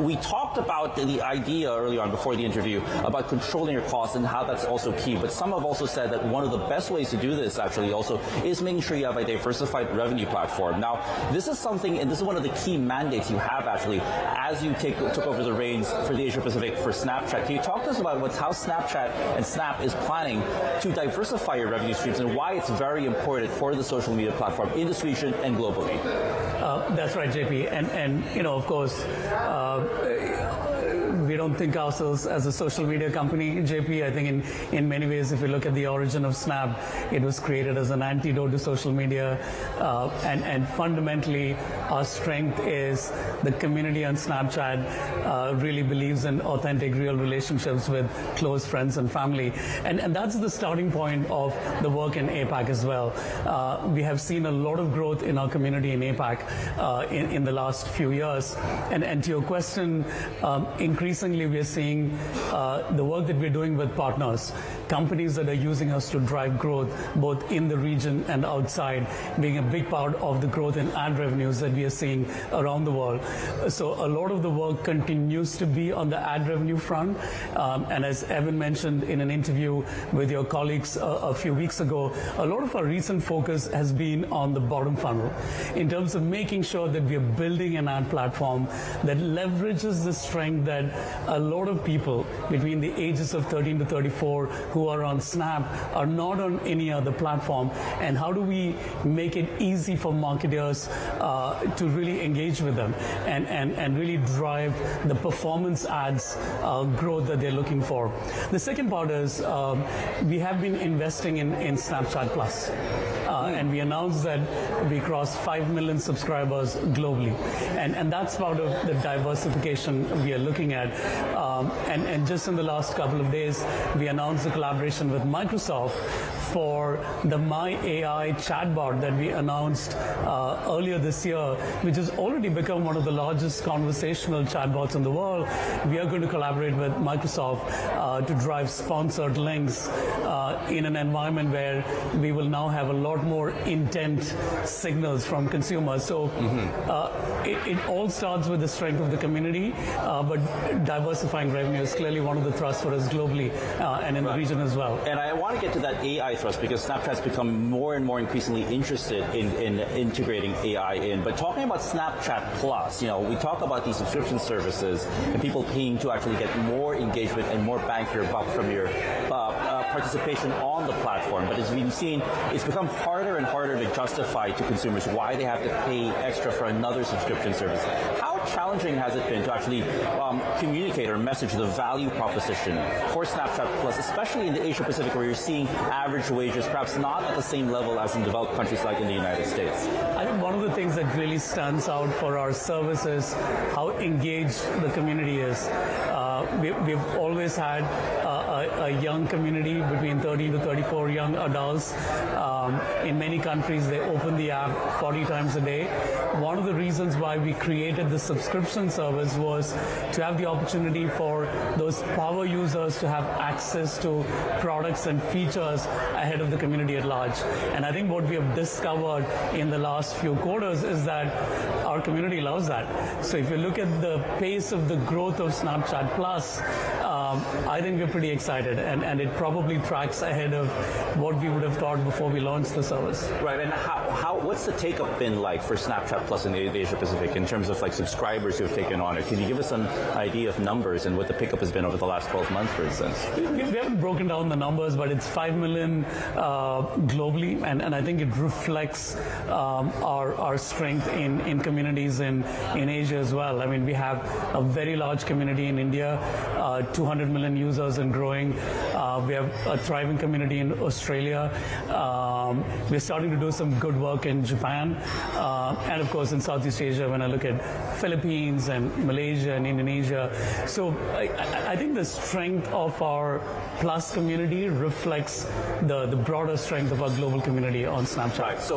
We talked about the idea earlier on before the interview about controlling your costs and how that's also key, but some have also said that one of the best ways to do this actually also is making sure you have a diversified revenue platform. Now, this is something, and this is one of the key mandates you have actually as you took over the reins for the Asia Pacific for Snapchat. Can you talk to us about how Snapchat and Snap is planning to diversify your revenue streams and why it's very important for the social media platform in this region and globally? That's right, JP. And of course, we don't think ourselves as a social media company, JP. I think in many ways, if you look at the origin of Snap, it was created as an antidote to social media. And fundamentally, our strength is the community on Snapchat really believes in authentic, real relationships with close friends and family. And that's the starting point of the work in APAC as well. We have seen a lot of growth in our community in APAC in the last few years. And to your question, increasingly we are seeing the work that we're doing with partners, companies that are using us to drive growth both in the region and outside, being a big part of the growth in ad revenues that we are seeing around the world. So a lot of the work continues to be on the ad revenue front. And as Evan mentioned in an interview with your colleagues a few weeks ago, a lot of our recent focus has been on the bottom funnel in terms of making sure that we are building an ad platform that leverages the strength that a lot of people between the ages of 13 to 34 who are on Snap are not on any other platform, and how do we make it easy for marketers to really engage with them and really drive the performance ads growth that they're looking for. The second part is we have been investing in Snapchat Plus. And we announced that we crossed 5 million subscribers globally. And that's part of the diversification we are looking at. And just in the last couple of days, we announced a collaboration with Microsoft for the My AI chatbot that we announced earlier this year, which has already become one of the largest conversational chatbots in the world. We are going to collaborate with Microsoft to drive sponsored links in an environment where we will now have a lot more intent signals from consumers. So it all starts with the strength of the community, but diversifying revenue is clearly one of the thrusts for us globally and in the region as well. And I want to get to that AI thrust because Snapchat's become more and more increasingly interested in integrating AI in. But talking about Snapchat Plus, we talk about these subscription services and people paying to actually get more engagement and more bang for your buck from your participation on the platform. But as we've seen, it's become harder and harder to justify to consumers why they have to pay extra for another subscription service. How challenging has it been to actually communicate or message the value proposition for Snapchat Plus, especially in the Asia Pacific where you're seeing average wages perhaps not at the same level as in developed countries like in the United States? I think one of the things that really stands out for our service is how engaged the community is. We've always had a young community between 30 to 34 young adults. In many countries, they open the app 40 times a day. One of the reasons why we created the subscription service was to have the opportunity for those power users to have access to products and features ahead of the community at large. And I think what we have discovered in the last few quarters is that our community loves that. So if you look at the pace of the growth of Snapchat Plus, I think we're pretty excited, and it probably tracks ahead of what we would have thought before we launched the service. Right, and what's the take-up been like for Snapchat Plus in the Asia Pacific in terms of like subscribers who have taken on it? Can you give us an idea of numbers and what the pickup has been over the last 12 months, for instance? We haven't broken down the numbers, but it's 5 million globally, and I think it reflects our strength in communities in Asia as well. I mean, we have a very large community in India, 200 million users and growing. We have a thriving community in Australia. We're starting to do some good work in Japan. And of course in Southeast Asia, when I look at Philippines and Malaysia and Indonesia. So I think the strength of our Plus community reflects the broader strength of our global community on Snapchat. Right. So